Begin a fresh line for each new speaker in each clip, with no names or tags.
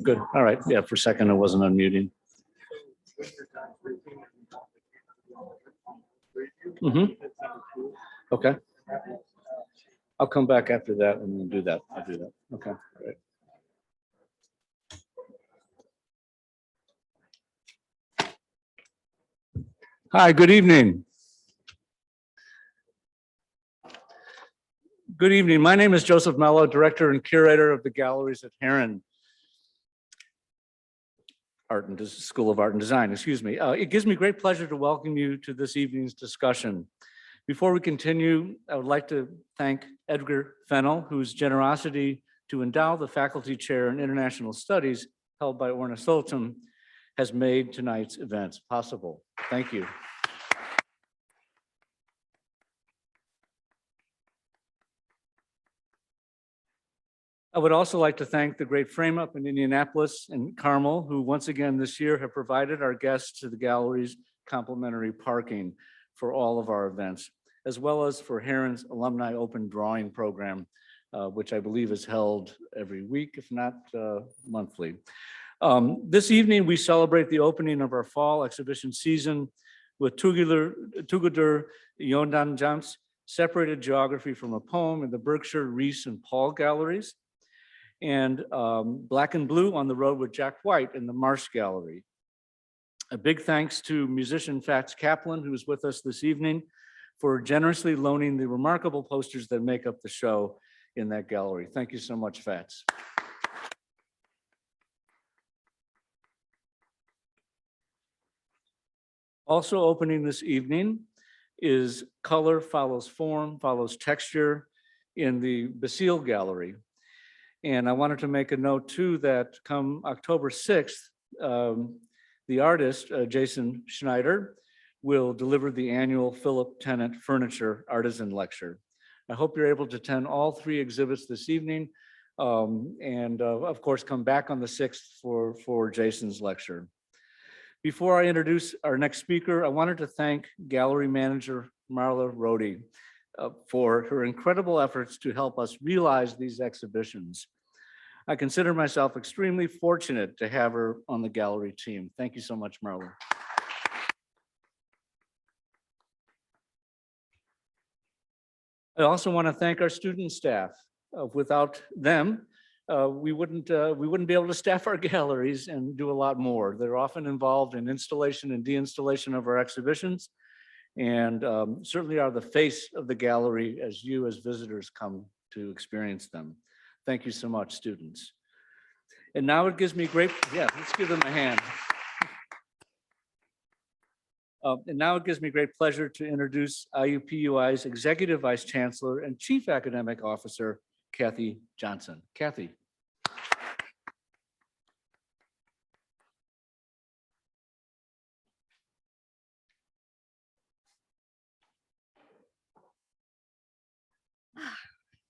Good. All right. Yeah, for a second, I wasn't unmuting. Okay. I'll come back after that and we'll do that. I'll do that. Okay. Great. Hi, good evening. Good evening. My name is Joseph Mello, Director and Curator of the Galleries at Heron School of Art and Design, excuse me. It gives me great pleasure to welcome you to this evening's discussion. Before we continue, I would like to thank Edgar Fennell, whose generosity to endow the Faculty Chair in International Studies held by Orna Soltum has made tonight's event possible. Thank you. I would also like to thank the great Frame Up in Indianapolis and Carmel, who once again this year have provided our guests to the gallery's complimentary parking for all of our events, as well as for Heron's Alumni Open Drawing Program, which I believe is held every week, if not monthly. This evening, we celebrate the opening of our fall exhibition season with Tuguldur, Yondonjamts, Separated Geography from a Poem in the Berkshire, Reese, and Paul galleries, and Black and Blue on the Road with Jack White in the Marsh Gallery. A big thanks to musician Fats Kaplan, who is with us this evening, for generously loaning the remarkable posters that make up the show in that gallery. Thank you so much, Fats. Also opening this evening is Color Follows Form, Follows Texture in the Basile Gallery. And I wanted to make a note too that come October 6th, the artist, Jason Schneider, will deliver the annual Philip Tennant Furniture Artisan Lecture. I hope you're able to attend all three exhibits this evening and of course come back on the 6th for Jason's lecture. Before I introduce our next speaker, I wanted to thank gallery manager Marla Rohde for her incredible efforts to help us realize these exhibitions. I consider myself extremely fortunate to have her on the gallery team. Thank you so much, Marla. I also want to thank our student staff. Without them, we wouldn't be able to staff our galleries and do a lot more. They're often involved in installation and deinstallation of our exhibitions, and certainly are the face of the gallery as you as visitors come to experience them. Thank you so much, students. And now it gives me great, let's give them a hand. And now it gives me great pleasure to introduce IUPUI's Executive Vice Chancellor and Chief Academic Officer, Kathy Johnson. Kathy.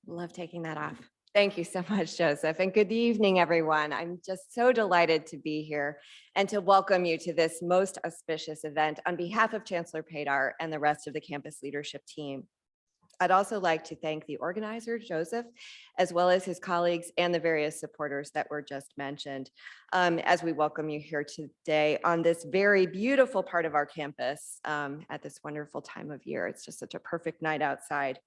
Love taking that off. Thank you so much, Joseph, and good evening, everyone. I'm just so delighted to be here and to welcome you to this most auspicious event on behalf of Chancellor Padar and the rest of the campus leadership team. I'd also like to thank the organizer, Joseph, as well as his colleagues and the various supporters that were just mentioned as we welcome you here today on this very beautiful part of our campus at this wonderful time of year. It's just such a perfect night outside.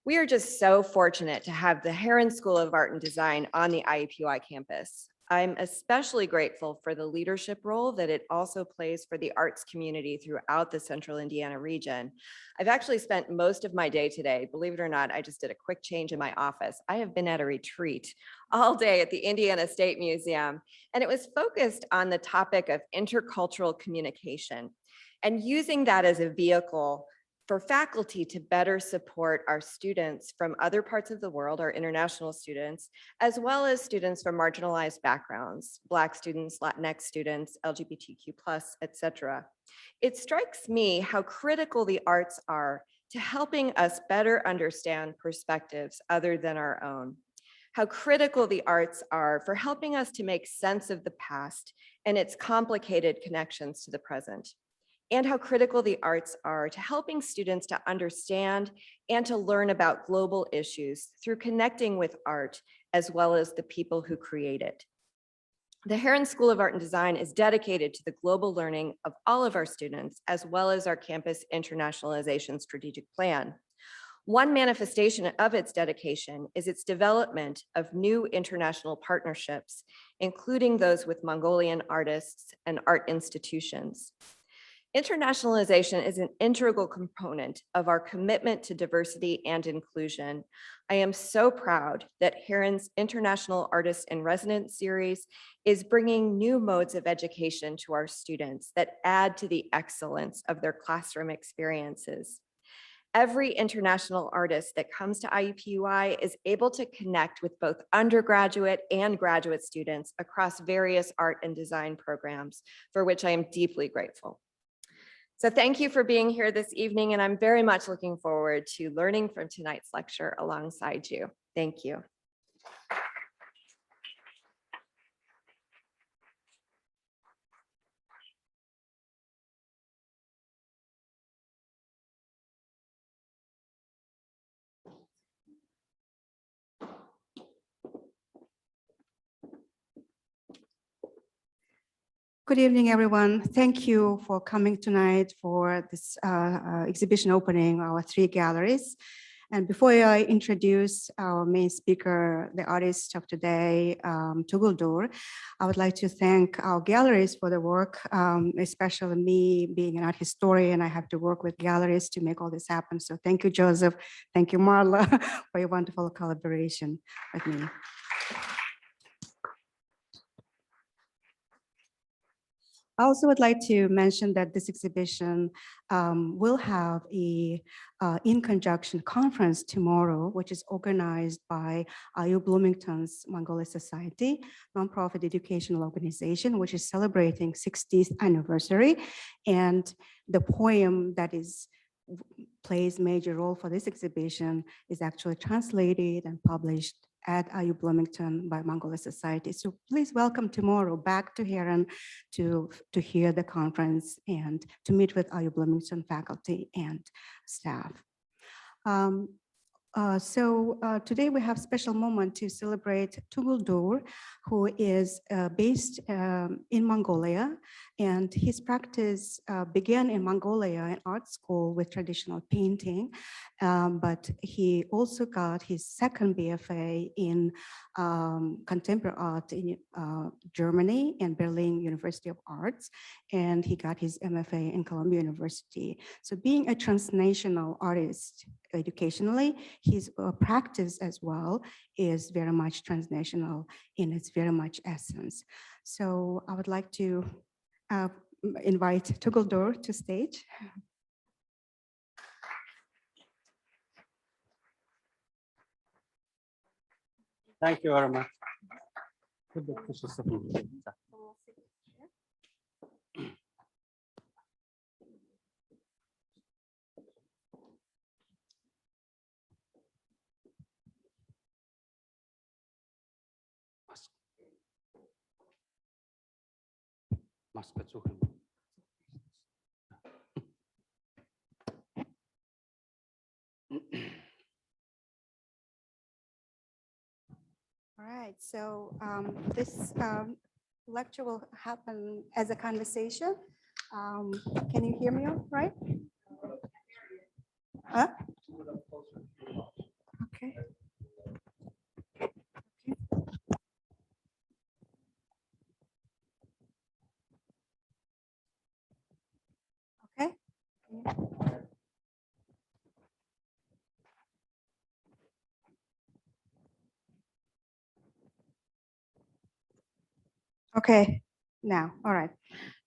We are just so fortunate to have the Heron School of Art and Design on the IUPUI campus. I'm especially grateful for the leadership role that it also plays for the arts community throughout the central Indiana region. I've actually spent most of my day today, believe it or not, I just did a quick change in my office. I have been at a retreat all day at the Indiana State Museum, and it was focused on the topic of intercultural communication and using that as a vehicle for faculty to better support our students from other parts of the world, our international students, as well as students from marginalized backgrounds, Black students, Latinx students, LGBTQ+, et cetera. It strikes me how critical the arts are to helping us better understand perspectives other than our own, how critical the arts are for helping us to make sense of the past and its complicated connections to the present, and how critical the arts are to helping students to understand and to learn about global issues through connecting with art as well as the people who create it. The Heron School of Art and Design is dedicated to the global learning of all of our students, as well as our campus internationalization strategic plan. One manifestation of its dedication is its development of new international partnerships, including those with Mongolian artists and art institutions. Internationalization is an integral component of our commitment to diversity and inclusion. I am so proud that Heron's International Artists in Residence series is bringing new modes of education to our students that add to the excellence of their classroom experiences. Every international artist that comes to IUPUI is able to connect with both undergraduate and graduate students across various art and design programs, for which I am deeply grateful. So thank you for being here this evening, and I'm very much looking forward to learning from tonight's lecture alongside you. Thank you.
Good evening, everyone. Thank you for coming tonight for this exhibition opening, our 3 galleries. And before I introduce our main speaker, the artist of today, Tuguldur, I would like to thank our galleries for the work, especially me being an art historian. I have to work with galleries to make all this happen. So thank you, Joseph. Thank you, Marla, for your wonderful collaboration with me. I also would like to mention that this exhibition will have a in conjunction conference tomorrow, which is organized by IU Bloomington's Mongolia Society, nonprofit educational organization, which is celebrating 60th anniversary. And the poem that plays major role for this exhibition is actually translated and published at IU Bloomington by Mongolia Society. So please welcome tomorrow back to Heron to hear the conference and to meet with IU Bloomington faculty and staff. Today we have a special moment to celebrate Tuguldur, who is based in Mongolia, and his practice began in Mongolia in art school with traditional painting, but he also got his second BFA in contemporary art in Germany and Berlin University of Arts, and he got his MFA in Columbia University. So being a transnational artist educationally, his practice as well is very much transnational in its very much essence. So I would like to invite Tuguldur to stage.
Thank you very much. Maske suchen.
All right, so this lecture will happen as a conversation. Can you hear me all right? Huh? Okay. Okay. Okay, now, all right.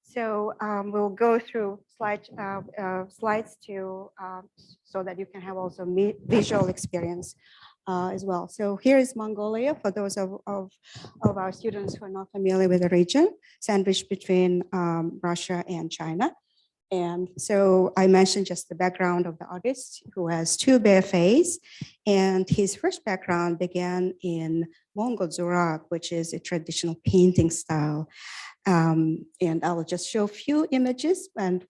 So we'll go through slides to so that you can have also visual experience as well. So here is Mongolia for those of our students who are not familiar with the region, sandwiched between Russia and China. And so I mentioned just the background of the artist who has 2 BFAs, and his first background began in Mongol Zurak, which is a traditional painting style. And I will just show a few images, and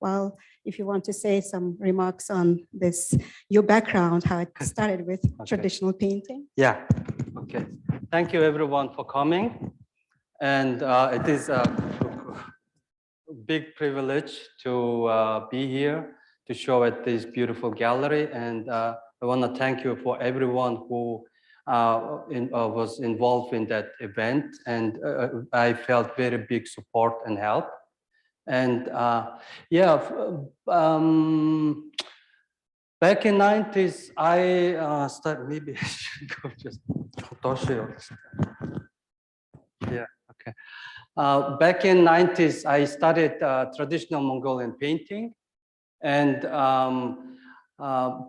if you want to say some remarks on this, your background, how it started with traditional painting.
Yeah, okay. Thank you everyone for coming. And it is a big privilege to be here to show at this beautiful gallery. And I want to thank you for everyone who was involved in that event. And I felt very big support and help. And yeah, back in 90s, I started, maybe I should go just, yeah, okay. Back in 90s, I studied traditional Mongolian painting, and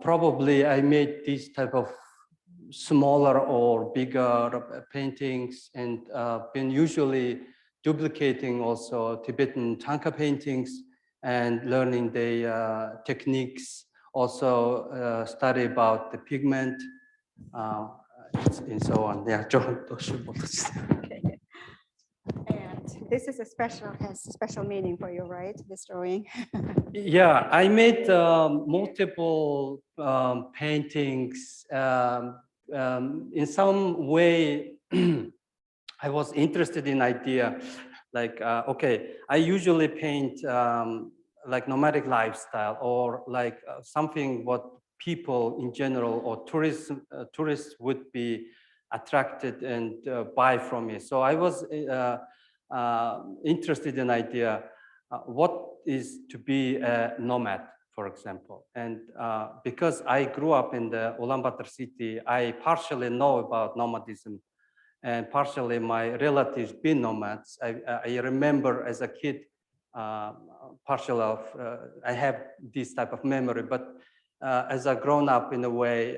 probably I made these type of smaller or bigger paintings, and been usually duplicating also Tibetan Tanka paintings and learning the techniques. Also study about the pigment and so on. Yeah,
And this is has a special meaning for you, right? This drawing.
Yeah, I made multiple paintings. In some way, I was interested in idea, like, okay, I usually paint like nomadic lifestyle or like something what people in general or tourists would be attracted and buy from me. So I was interested in idea, what is to be a nomad, for example. And because I grew up in the Ulaanbaatar city, I partially know about nomadism, and partially my relatives been nomads. I remember as a kid, partial of, I have this type of memory, but as I grown up in a way,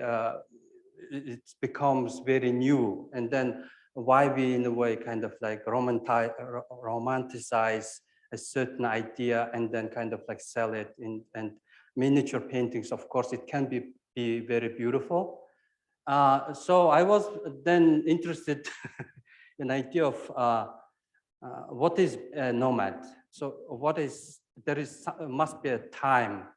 it becomes very new. And then why we in a way kind of like romanticize a certain idea and then kind of like sell it in, and miniature paintings, of course, it can be very beautiful. So I was then interested in idea of what is a nomad. So must be a time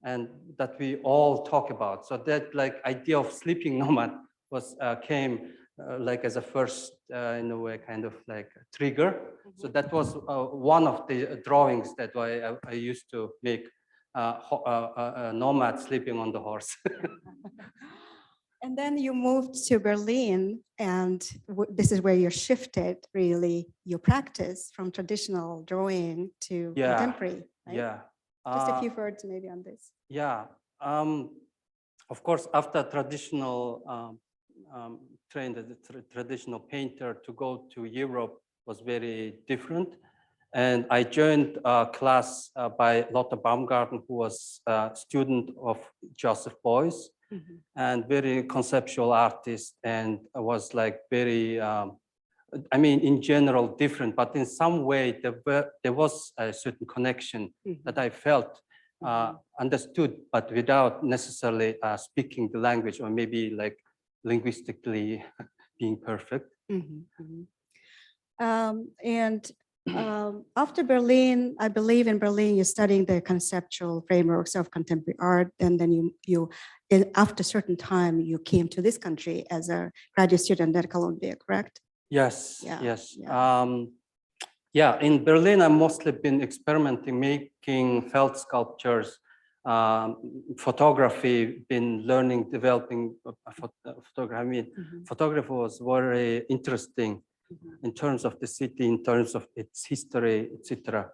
and that we all talk about. So that like idea of sleeping nomad was came like as a first in a way kind of like trigger. So that was one of the drawings that I used to make a nomad sleeping on the horse.
And then you moved to Berlin, and this is where you shifted really your practice from traditional drawing to
Yeah,
contemporary. Right?
yeah.
Just a few words maybe on this.
Yeah. Of course, after traditional trained as a traditional painter, to go to Europe was very different. And I joined a class by Lotte Baumgarten, who was a student of Joseph Beuys, and very conceptual artist, and was like very, I mean, in general different, but in some way there was a certain connection that I felt understood, but without necessarily speaking the language or maybe like linguistically being perfect.
After Berlin, I believe in Berlin, you're studying the conceptual frameworks of contemporary art, and then after a certain time, you came to this country as a graduate student at Columbia, correct?
Yes,
Yeah,
yes.
yeah.
Yeah, in Berlin, I've mostly been experimenting, making felt sculptures, photography, been learning, developing photography. I mean, photography was very interesting in terms of the city, in terms of its history, etc.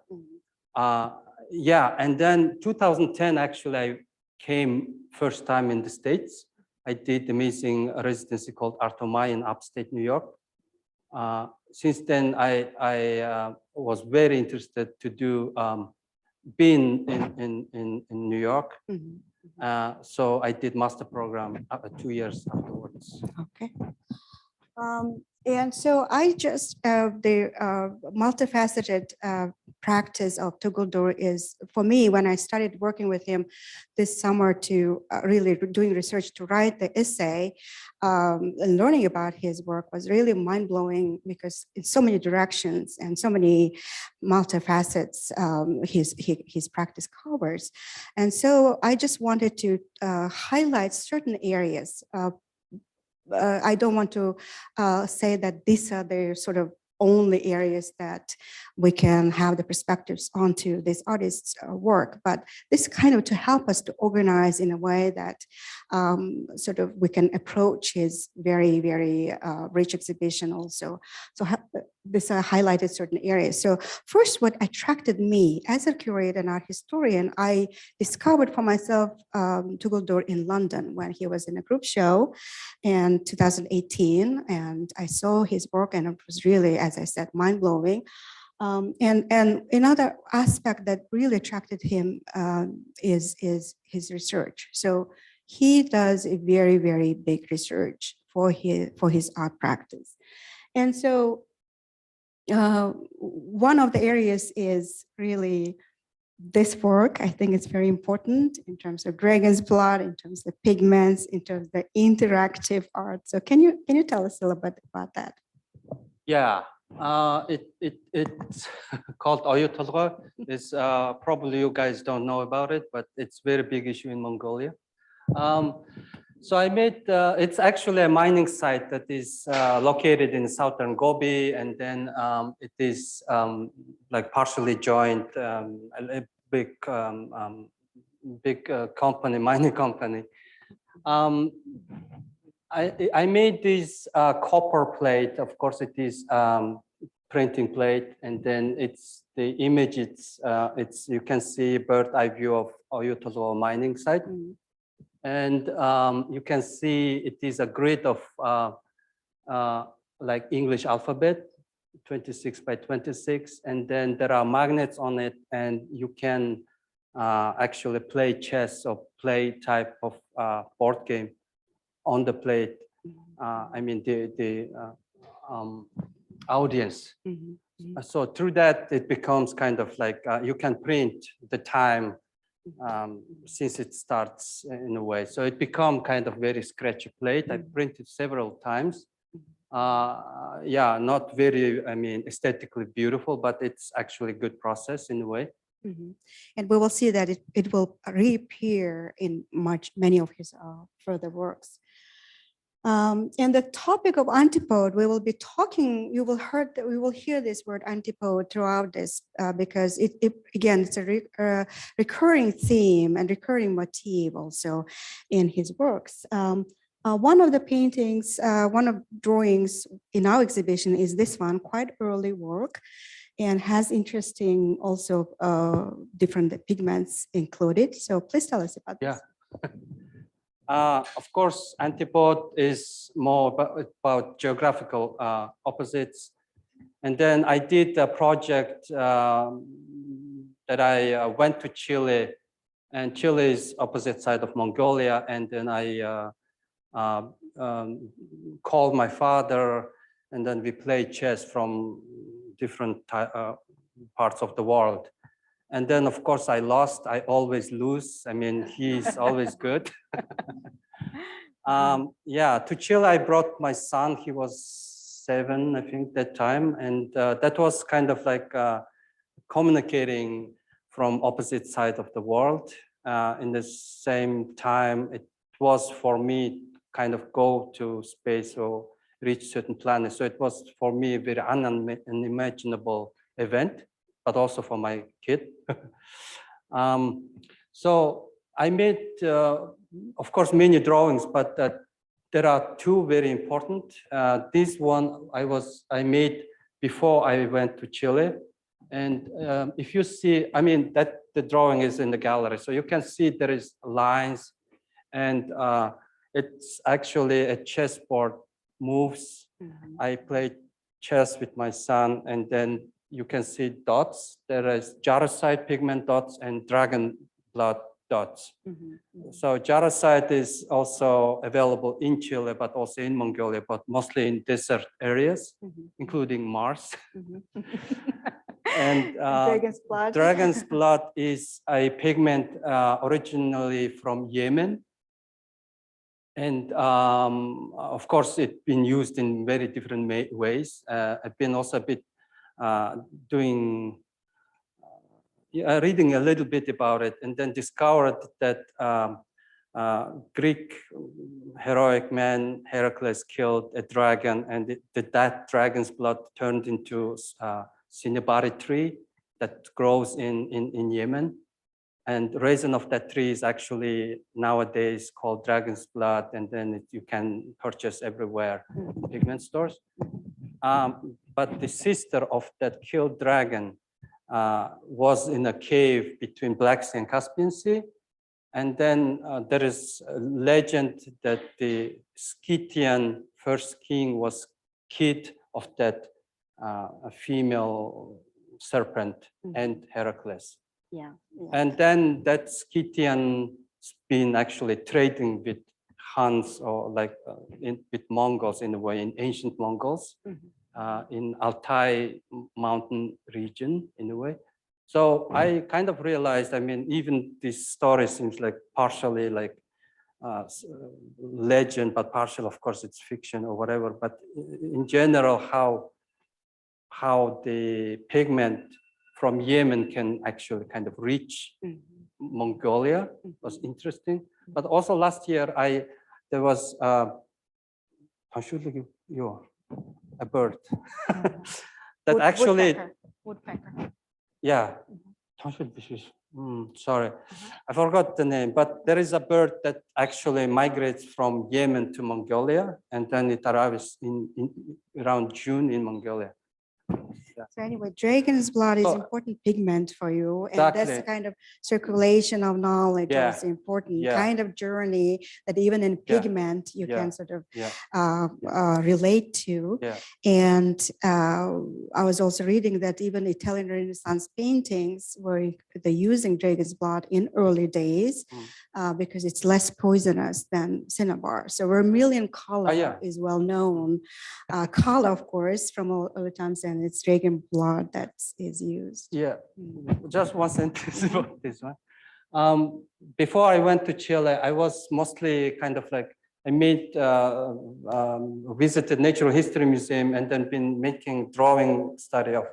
Yeah, and then 2010, actually, I came first time in the States. I did amazing residency called Art of Maya in upstate New York. Since then, I was very interested to do being in New York. So I did master program 2 years afterwards.
Okay. And so I just, the multifaceted practice of Tuguldur is, for me, when I started working with him this summer to really doing research to write the essay, and learning about his work was really mind-blowing because in so many directions and so many multifacets his practice covers. And so I just wanted to highlight certain areas. I don't want to say that these are the sort of only areas that we can have the perspectives onto this artist's work, but this kind of to help us to organize in a way that sort of we can approach his very, very rich exhibition also. So this highlighted certain areas. So first, what attracted me as a curator and art historian, I discovered for myself Tuguldur in London when he was in a group show in 2018, and I saw his work, and it was really, as I said, mind-blowing. And another aspect that really attracted him is his research. So he does a very, very big research for his art practice. And so one of the areas is really this work. I think it's very important in terms of dragon's blood, in terms of pigments, in terms of the interactive art. So can you tell us a little bit about that?
Yeah, it's called Oyu Tolgoi. It's probably you guys don't know about it, but it's very big issue in Mongolia. So I made, it's actually a mining site that is located in southern Gobi, and then it is like partially joined a big, company, mining company. I made this copper plate. Of course, it is printing plate, and then it's the image. It's you can see bird eye view of Oyu Tolgoi mining site. And you can see it is a grid of like English alphabet, 26 by 26. And then there are magnets on it, and you can actually play chess or play type of board game on the plate. I mean, the audience. So through that, it becomes kind of like you can print the time since it starts in a way. So it become kind of very scratchy plate. I printed several times. Yeah, not very, I mean, aesthetically beautiful, but it's actually a good process in a way.
And we will see that it will reappear in many of his further works. And the topic of antipode, we will be talking, we will hear this word antipode throughout this because it again, it's a recurring theme and recurring motif also in his works. One of the paintings, one of drawings in our exhibition is this one, quite early work, and has interesting also different pigments included. So please tell us about this.
Yeah. Of course, antipode is more about geographical opposites. And then I did a project that I went to Chile, and Chile is opposite side of Mongolia. And then I called my father, and then we played chess from different parts of the world. And then, of course, I lost. I always lose. I mean, he's always good. Yeah, to Chile, I brought my son. He was 7, I think, that time. And that was kind of like communicating from opposite side of the world. In the same time, it was for me kind of go to space or reach certain planets. So it was for me a very unimaginable event, but also for my kid. So I made, of course, many drawings, but there are 2 very important. This one I made before I went to Chile. And if you see, I mean, that the drawing is in the gallery. So you can see there is lines, and it's actually a chessboard moves. I played chess with my son, and then you can see dots. There is jarosite pigment dots and dragon blood dots. So jarosite is also available in Chile, but also in Mongolia, but mostly in desert areas, including Mars. And dragon's blood is a pigment originally from Yemen. And of course, it's been used in very different ways. I've been also a bit reading a little bit about it, and then discovered that Greek heroic man Heracles killed a dragon, and that dragon's blood turned into cinnabar tree that grows in Yemen. And the reason of that tree is actually nowadays called dragon's blood, and then you can purchase everywhere in pigment stores. But the sister of that killed dragon was in a cave between Black Sea and Caspian Sea. And then there is a legend that the Scythian first king was kid of that female serpent and Heracles.
Yeah.
And then that Scythian been actually trading with Huns or like with Mongols in a way, in ancient Mongols, in Altai mountain region in a way. So I kind of realized, I mean, even this story seems like partially like legend, but partial, of course, it's fiction or whatever. But in general, how the pigment from Yemen can actually kind of reach Mongolia was interesting. But also last year, there was a bird that actually,
Woodpecker.
yeah, sorry, I forgot the name, but there is a bird that actually migrates from Yemen to Mongolia, and then it arrives in around June in Mongolia.
So anyway, dragon's blood is
So-
important pigment for you, and that's the
Exactly.
kind of circulation of knowledge
Yeah.
is important
Yeah.
kind of journey that even in
Yeah.
pigment you
Yeah.
can sort of
Yeah.
relate to.
Yeah.
And I was also reading that even Italian Renaissance paintings were they're using dragon's blood in early days because it's less poisonous than cinnabar. So vermilion color
yeah.
is well known color, of course, from all times, and it's dragon blood that is used.
Yeah, just one sentence about this one. Before I went to Chile, I was mostly kind of like, I visited Natural History Museum and then been making drawing study of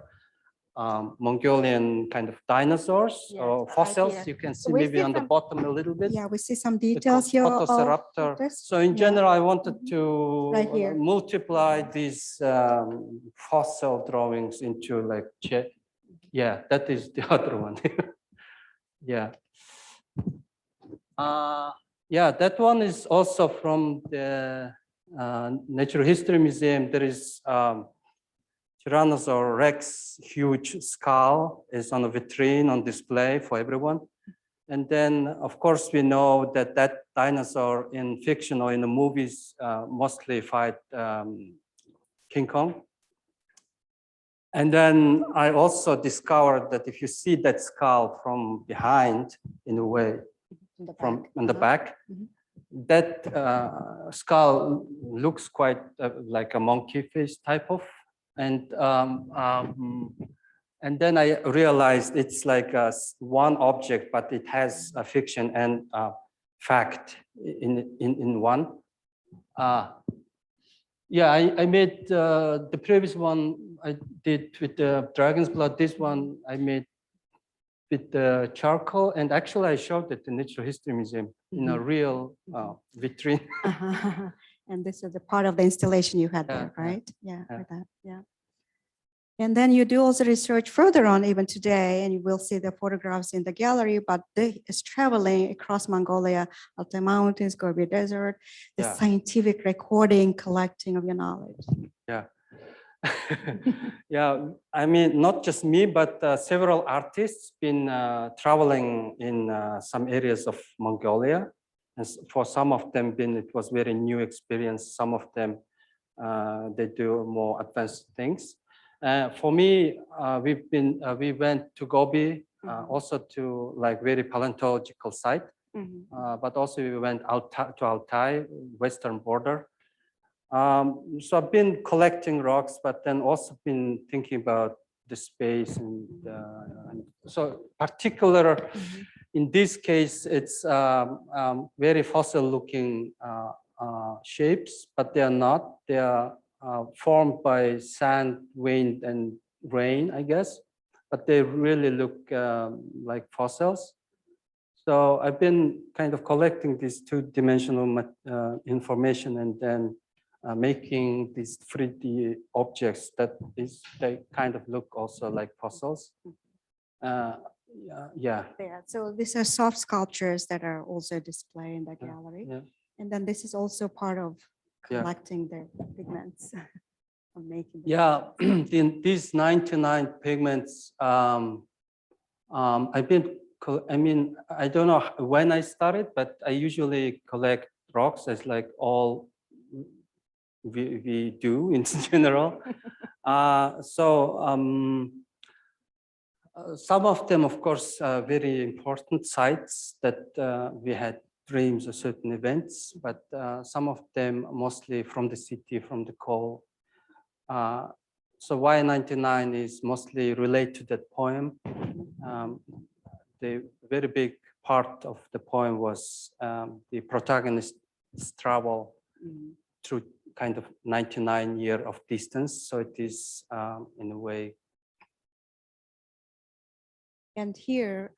Mongolian kind of dinosaurs
Yes,
or
I
fossils.
did.
You can see
We
maybe
see
on the
some-
bottom a little bit.
Yeah, we see some
The
details here. of
Photociraptor.
this.
So in
Yeah.
general, I wanted to
Right here.
multiply these fossil drawings into like, yeah, that is the other one. Yeah. Yeah, that one is also from the Natural History Museum. There is Tyrannosaurus Rex, huge skull is on a vitrine on display for everyone. And then, of course, we know that that dinosaur in fiction or in the movies mostly fight King Kong. And then I also discovered that if you see that skull from behind, in a way, from in the back, that skull looks quite like a monkey face type of, and then I realized it's like one object, but it has a fiction and fact in one. Yeah, I made the previous one I did with the dragon's blood. This one I made with the charcoal, and actually I showed it in Natural History Museum in a real vitrine.
And this is a part of the installation you had
Yeah,
there,
yeah,
right? Yeah,
yeah.
for that, yeah. And then you do also research further on even today, and you will see the photographs in the gallery, but is traveling across Mongolia, Altai Mountains, Gobi Desert, the
Yeah.
scientific recording, collecting of your knowledge.
Yeah. Yeah, I mean, not just me, but several artists been traveling in some areas of Mongolia. And for some of them, it was very new experience. Some of them, they do more advanced things. For me, we went to Gobi, also to like very paleontological site, but also we went to Altai, western border. So I've been collecting rocks, but then also been thinking about the space, and so particular in this case, it's very fossil-looking shapes, but they are not. They are formed by sand, wind, and rain, I guess, but they really look like fossils. So I've been kind of collecting this two-dimensional information and then making these 3D objects they kind of look also like fossils. Yeah.
There. So these are soft sculptures that are also displayed in the gallery.
Yeah.
And then this is also part of
Yeah.
collecting the pigments. Of making the
Yeah, these 99 pigments, I've been, I mean, I don't know when I started, but I usually collect rocks as like all we do in general. Some of them, of course, are very important sites that we had dreams of certain events, but some of them mostly from the city, from the coal. So why 99 is mostly related to that poem. The very big part of the poem was the protagonist's travel through kind of 99 year of distance. So it is in a way.
And here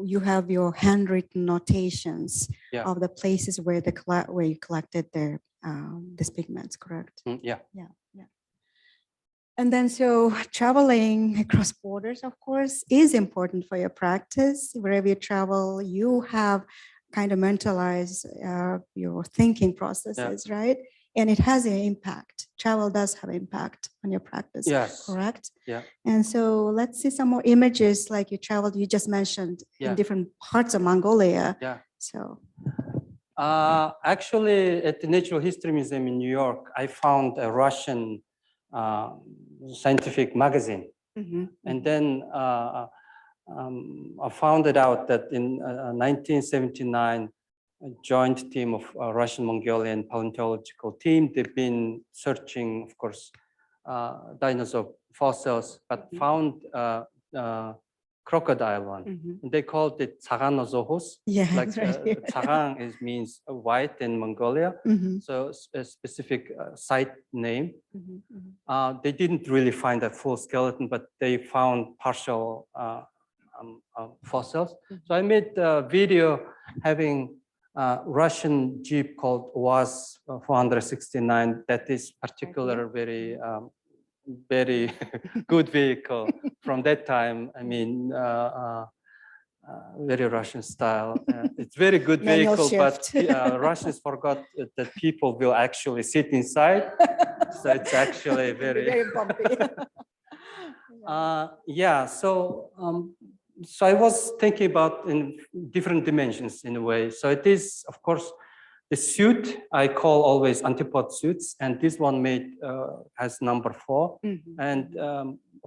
you have your handwritten notations
Yeah.
of the places where where you collected these pigments, correct?
Yeah.
And then so traveling across borders, of course, is important for your practice. Wherever you travel, you have kind of mentalized your thinking processes, right? And it has an impact. Travel does have impact on your practice,
Yes.
correct?
Yeah.
And so let's see some more images like you traveled, you just mentioned in different parts of Mongolia.
Yeah.
So.
Actually, at the Natural History Museum in New York, I found a Russian scientific magazine. And then I found it out that in 1979, a joint team of Russian-Mongolian paleontological team, they've been searching, of course, dinosaur fossils, but found crocodile one. And they called it Tsaganozohos.
Yeah,
like
right.
Tsagang means white in Mongolia. So a specific site name. They didn't really find a full skeleton, but they found partial fossils. So I made a video having a Russian Jeep called UAZ 469 that is particular very good vehicle from that time. I mean, very Russian style. It's very good
Manual
vehicle, but
shift.
Russians forgot that people will actually sit inside. So it's actually very
bumpy.
yeah. So so I was thinking about in different dimensions in a way. So it is, of course, the suit I call always antipod suits, and this one made has number 4, and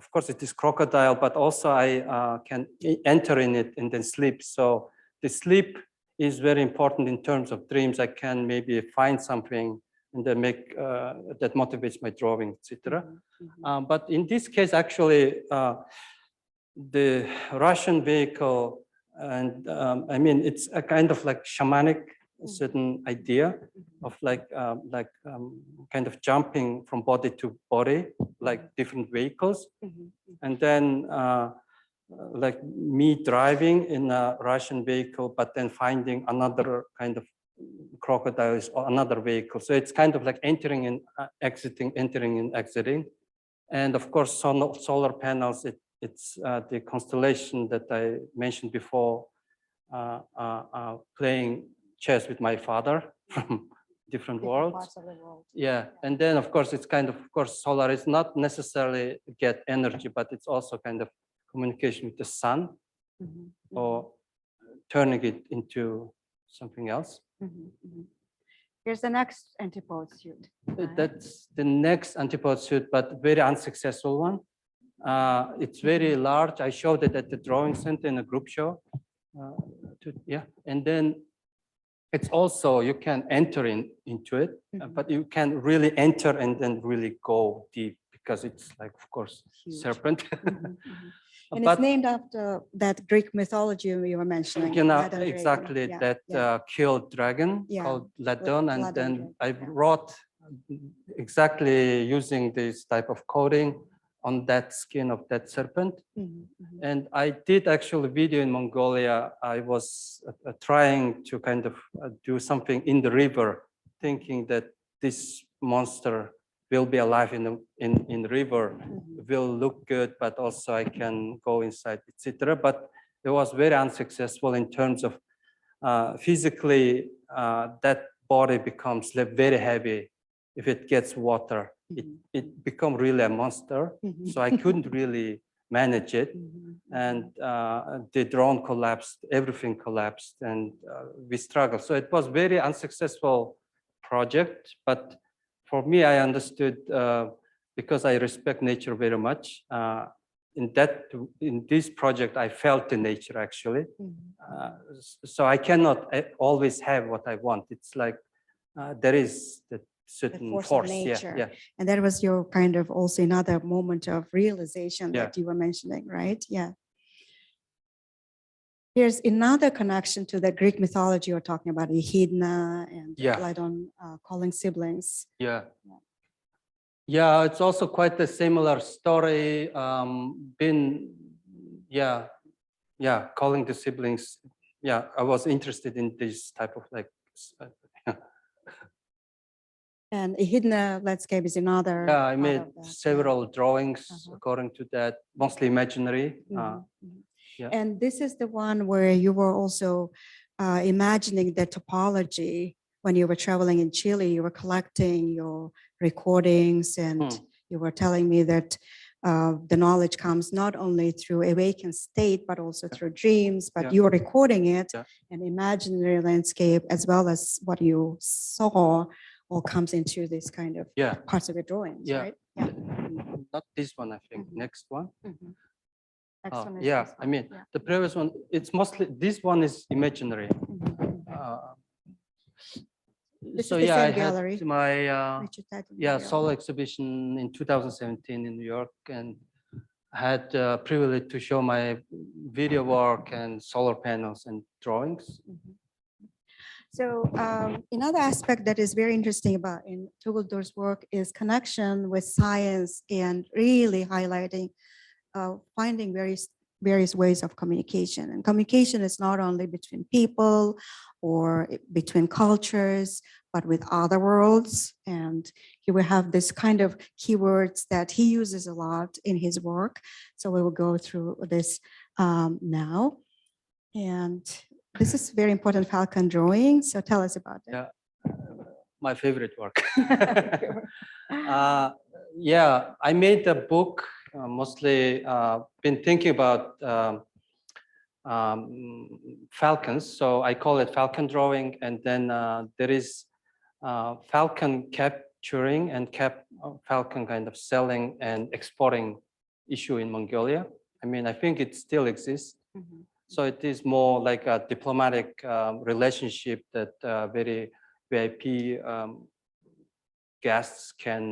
of course it is crocodile, but also I can enter in it and then sleep. So the sleep is very important in terms of dreams. I can maybe find something and then make that motivates my drawing, etc. But in this case, actually, the Russian vehicle, and I mean, it's a kind of like shamanic certain idea of like kind of jumping from body to body, like different vehicles, and then like me driving in a Russian vehicle, but then finding another kind of crocodiles or another vehicle. So it's kind of like entering and exiting, entering and exiting. And of course, solar panels, it's the constellation that I mentioned before, playing chess with my father from different worlds.
Parts of the world.
Yeah, and then of course, it's kind of course, solar is not necessarily get energy, but it's also kind of communication with the sun or turning it into something else.
Here's the next antipode suit.
That's the next antipode suit, but very unsuccessful one. It's very large. I showed it at the drawing center in a group show. Yeah, and then it's also, you can enter into it, but you can really enter and then really go deep because it's like, of course,
Huge.
serpent.
And
But,
it's named after that Greek mythology you were mentioning.
you know,
Ladon dragon.
exactly
Yeah,
that
yeah.
killed dragon called Ladon, and
Ladon
then
dragon,
I
yeah.
wrote exactly using this type of coding on that skin of that serpent.
Mhm, mhm.
And I did actually video in Mongolia. I was trying to kind of do something in the river, thinking that this monster will be alive in the river,
Mhm.
will look good, but also I can go inside, etc. But it was very unsuccessful in terms of physically, that body becomes very heavy if it gets water.
Mhm.
It become really a monster.
Mhm.
So I couldn't really manage it.
Mhm,
And the drone collapsed, everything collapsed, and we struggled. So it was very unsuccessful project. But for me, I understood because I respect nature very much. In this project, I felt the nature actually.
mhm.
So I cannot always have what I want. It's like there is the
The
certain
force of
force.
nature.
Yeah.
And that was your kind of also another moment of realization
Yeah.
that you were mentioning, right? Yeah. Here's another connection to the Greek mythology you're talking about, Echidna and
Yeah.
Lydon calling siblings.
Yeah. Yeah, it's also quite a similar story. Calling the siblings. Yeah, I was interested in this type of like.
And Echidna landscape is another.
Yeah, I
part
made
of that, yeah.
several drawings
Uh-huh.
according to that, mostly imaginary.
Mhm, mhm.
yeah.
And this is the one where you were also imagining the topology when you were traveling in Chile. You were collecting your recordings, and
Hmm.
you were telling me that the knowledge comes not only through awakened state, but also through dreams. But
Yeah.
you were recording it,
Yeah.
an imaginary landscape, as well as what you saw, all comes into this kind of
Yeah.
parts of your drawings,
Yeah.
right? Yeah.
Not this one, I think.
Mhm.
Next one.
Mhm. Next
Oh,
one is
yeah,
this
I
one,
mean,
yeah.
the previous one, it's mostly, this one is imaginary.
Mhm, mhm. This
So
is the
yeah, I
same
had
gallery.
my
Richard Titan
yeah
gallery.
solo exhibition in 2017 in New York, and I had the privilege to show my video work and solar panels and drawings.
Mhm. So another aspect that is very interesting about in Tuguldur's work is connection with science and really highlighting, finding various ways of communication. And communication is not only between people or between cultures, but with other worlds. And he will have this kind of keywords that he uses a lot in his work. So we will go through this now. And this is very important falcon drawing. So tell us about it.
Yeah, my favorite work. Yeah, I made the book mostly been thinking about falcons, so I call it falcon drawing, and then there is falcon capturing and falcon kind of selling and exporting issue in Mongolia. I mean, I think it still exists.
Mhm.
So it is more like a diplomatic relationship that very VIP guests can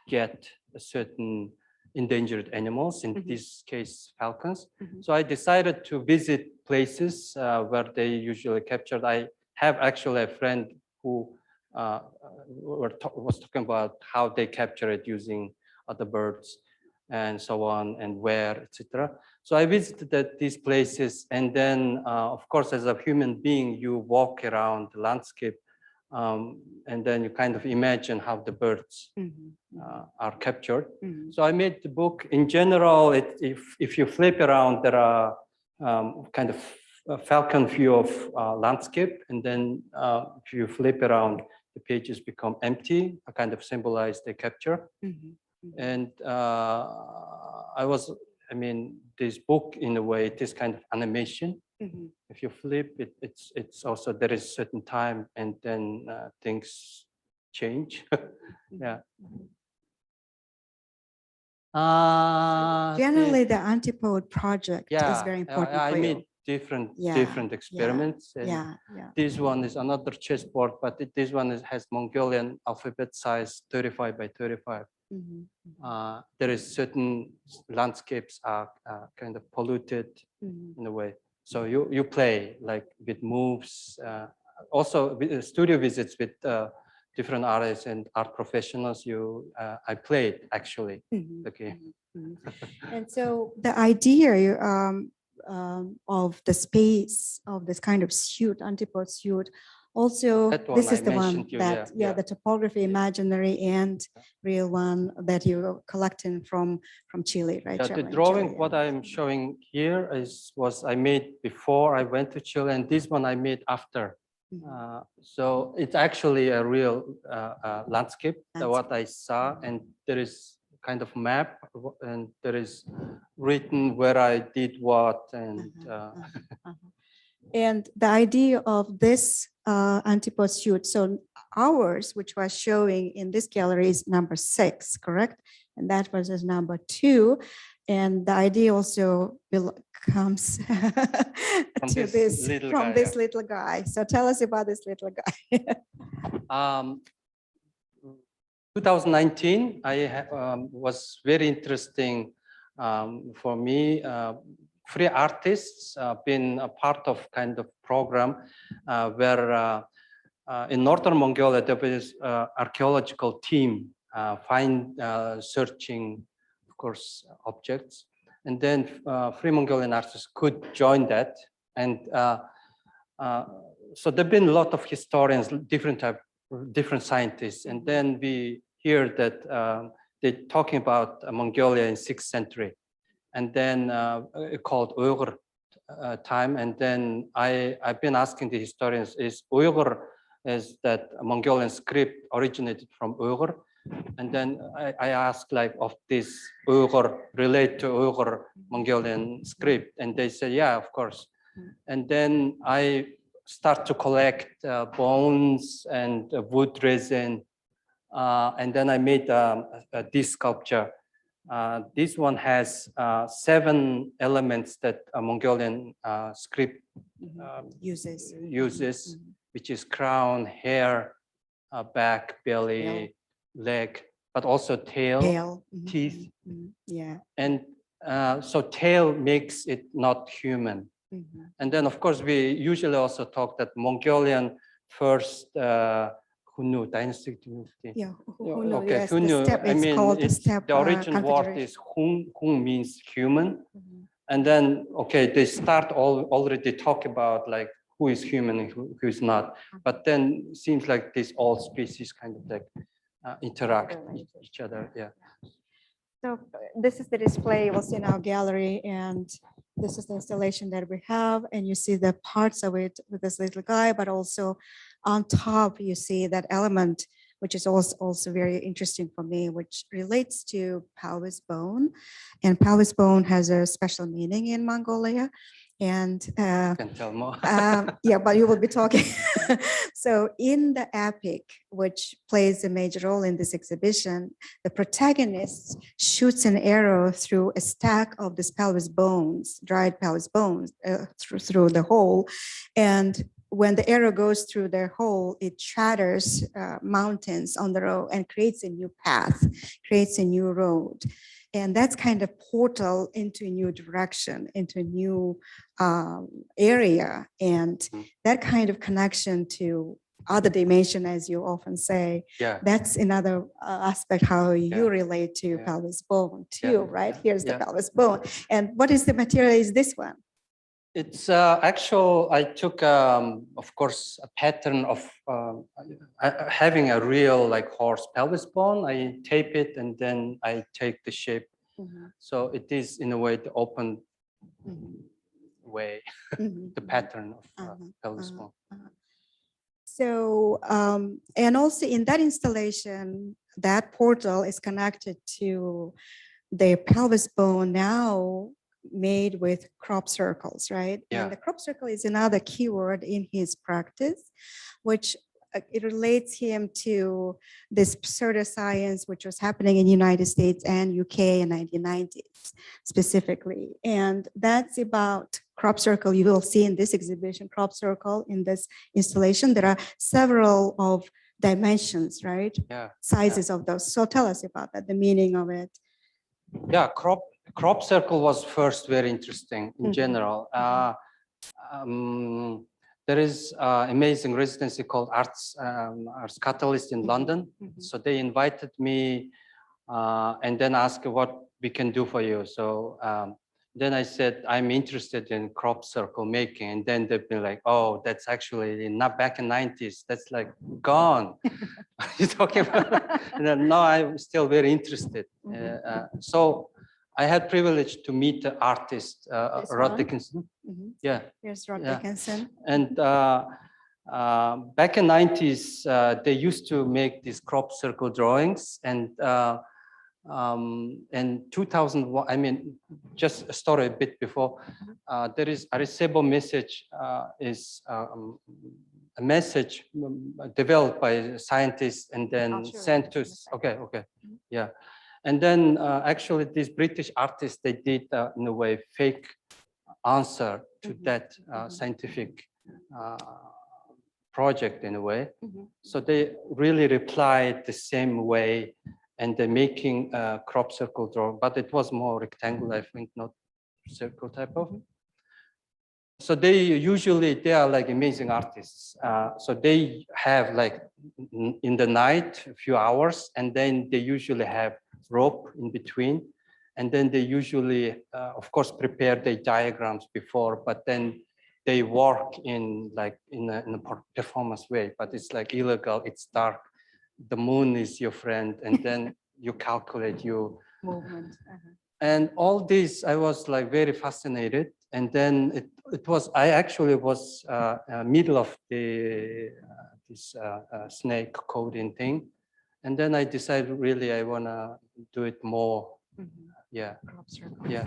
get a certain endangered animals, in
Mhm.
this case, falcons.
Mhm.
So I decided to visit places where they usually captured. I have actually a friend who was talking about how they capture it using other birds and so on, and where, etc. So I visited these places, and then, of course, as a human being, you walk around the landscape, and then you kind of imagine how the birds
Mhm.
are captured.
Mhm.
So I made the book. In general, if you flip around, there are kind of a falcon view of landscape, and then if you flip around, the pages become empty, kind of symbolize the capture.
Mhm. Mhm.
And I mean, this book in a way, it is kind of animation.
Mhm.
If you flip it, it's also, there is certain time, and then things change. Yeah.
Generally, the Antipode project is
Yeah,
very important
I
for
made
you.
different
Yeah,
experiments. And
Yeah, yeah.
this one is another chessboard, but this one has Mongolian alphabet size 35 by 35.
Mhm.
There is certain landscapes are kind of polluted
Mhm.
in a way. So you play like with moves. Also with studio visits with different artists and art professionals. I played actually
Mhm,
the game.
mhm, mhm. And so the idea of the space of this kind of suit, antipode suit, also
That one
this
I
is the one
mentioned you,
that,
yeah.
the topography, imaginary and real one that you're collecting from Chile, right?
Yeah, the
traveling to
drawing,
Chile,
what I'm showing here was I made before I went to Chile, and this one I made after.
Mhm.
So it's actually a real landscape, what I saw, and there is kind of map, and there is written where I did what, and
Uh-huh. And the idea of this antipode suit, so ours, which was showing in this gallery, is number 6, correct? And that was as number 2. And the idea also comes to
this little
from
guy,
this
yeah.
little guy. So tell us about this little guy.
2019, was very interesting for me. Free artists been a part of kind of program where in northern Mongolia there was archaeological team searching, of course, objects, and then Free Mongolian artists could join that, and so there've been a lot of historians, different scientists, and then we hear that they're talking about Mongolia in 6th century, and then called Uyghur time, and then I've been asking the historians, is Uyghur, is that Mongolian script originated from Uyghur? And then I asked, like, of this Uyghur relate to Uyghur Mongolian script, and they said, yeah, of course. And then I start to collect bones and wood resin. And then I made this sculpture. This one has 7 elements that a Mongolian script uses, which is crown, hair, back, belly, leg, but also tail, teeth.
Yeah.
And so tail makes it not human. And then, of course, we usually also talk that Mongolian first Hunnu dynastic dynasty.
Yeah.
Okay,
Yes, the
Hunnu.
step
I
is
mean,
called the
it's,
step.
the origin word is Hun. Hun means human. And then, okay, they start already talk about like who is human and who is not. But then it seems like these all species kind of like interact each other. Yeah.
So this is the display you will see in our gallery, and this is the installation that we have, and you see the parts of it with this little guy, but also on top you see that element, which is also very interesting for me, which relates to pelvis bone. And pelvis bone has a special meaning in Mongolia. And
Can tell more.
yeah, but you will be talking. So in the epic, which plays a major role in this exhibition, the protagonist shoots an arrow through a stack of these pelvis bones, dried pelvis bones, through the hole. And when the arrow goes through their hole, it shatters mountains on the road and creates a new path, creates a new road. And that's kind of portal into a new direction, into a new area. And that kind of connection to other dimension, as you often say, that's another aspect how you relate to pelvis bone too, right? Here's the pelvis bone. And what is the material is this one?
It's actual, I took, of course, a pattern of having a real like horse pelvis bone. I tape it and then I take the shape. So it is in a way the open way, the pattern of pelvis bone.
So, and also in that installation, that portal is connected to the pelvis bone now made with crop circles, right?
Yeah.
And the crop circle is another keyword in his practice, which it relates him to this pseudoscience which was happening in the United States and UK in 1990s specifically. And that's about crop circle. You will see in this exhibition, crop circle in this installation. There are several of dimensions, right?
Yeah.
Sizes of those. So tell us about that, the meaning of it.
Yeah, crop circle was first very interesting in general. there is amazing residency called Arts Catalyst in London. So they invited me and then asked what we can do for you. So then I said, I'm interested in crop circle making. And then they've been like, oh, that's actually not back in 90s. That's like gone. What are you talking about? And then, no, I'm still very interested. So I had privilege to meet the artist,
This
Rod
one?
Dickinson.
Mhm.
Yeah.
Here's Rod
Yeah.
Dickinson.
And back in 90s, they used to make these crop circle drawings. And in 2001, I mean, just a story a bit before, there is Arecibo message is a message developed by scientists and then
show you
sent to,
in a second.
okay, yeah. And then actually these British artists, they did in a way fake answer to that scientific project in a way. So they really replied the same way and they're making a crop circle drawing, but it was more rectangular, I think, not circle type of. So they are like amazing artists. So they have like in the night, a few hours, and then they usually have rope in between. And then they usually, of course, prepare their diagrams before, but then they work in like in a performance way, but it's like illegal, it's dark. The moon is your friend, and then you calculate your
Movement.
and all this, I was like very fascinated. And then I actually was middle of the this snake coding thing. And then I decided really I wanna do it more. Yeah, yeah.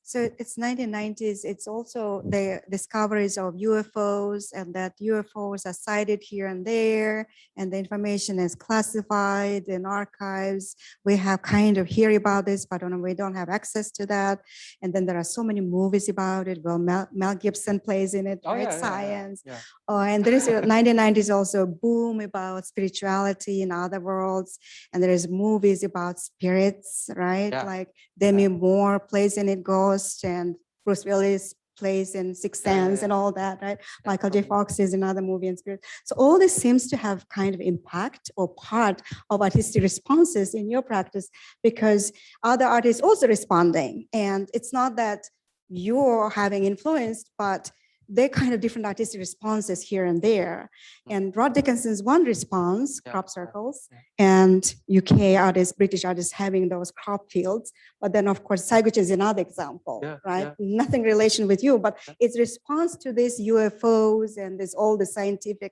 So it's 1990s. It's also the discoveries of UFOs and that UFOs are sighted here and there, and the information is classified in archives. We have kind of hear about this, but we don't have access to that. And then there are so many movies about it. Well, Mel Gibson plays in it,
Oh,
right?
yeah,
Science.
yeah.
Oh, and there is a 1990s also a boom about spirituality in other worlds. And there is movies about spirits, right?
Yeah.
Like Demi Moore plays in it, Ghost, and Bruce Willis plays in Sixth Sense and all that, right? Michael J. Fox is another movie in spirit. So all this seems to have kind of impact or part of artistic responses in your practice because other artists also responding. And it's not that you're having influence, but they're kind of different artistic responses here and there. And Rod Dickinson's one response, crop circles, and UK artists, British artists having those crop fields. But then of course, Saiguchi is another example, right? Nothing relation with you, but it's response to these UFOs and this all the scientific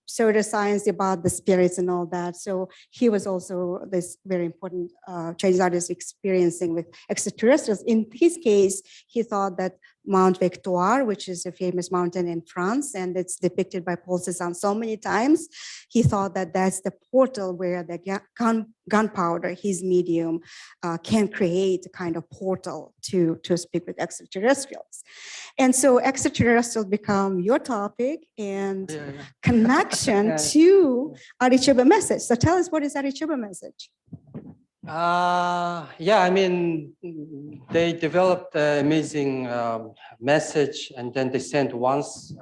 pseudoscience about the spirits and all that. So he was also this very important Chinese artist experiencing with extraterrestrials. In his case, he thought that Mount Victoire, which is a famous mountain in France, and it's depicted by Paul Cézanne so many times, he thought that that's the portal where the gunpowder, his medium, can create a kind of portal to speak with extraterrestrials. And so extraterrestrials become your topic and connection to Arichiba message. So tell us, what is Arichiba message?
Yeah, I mean, they developed an amazing message, and then they sent once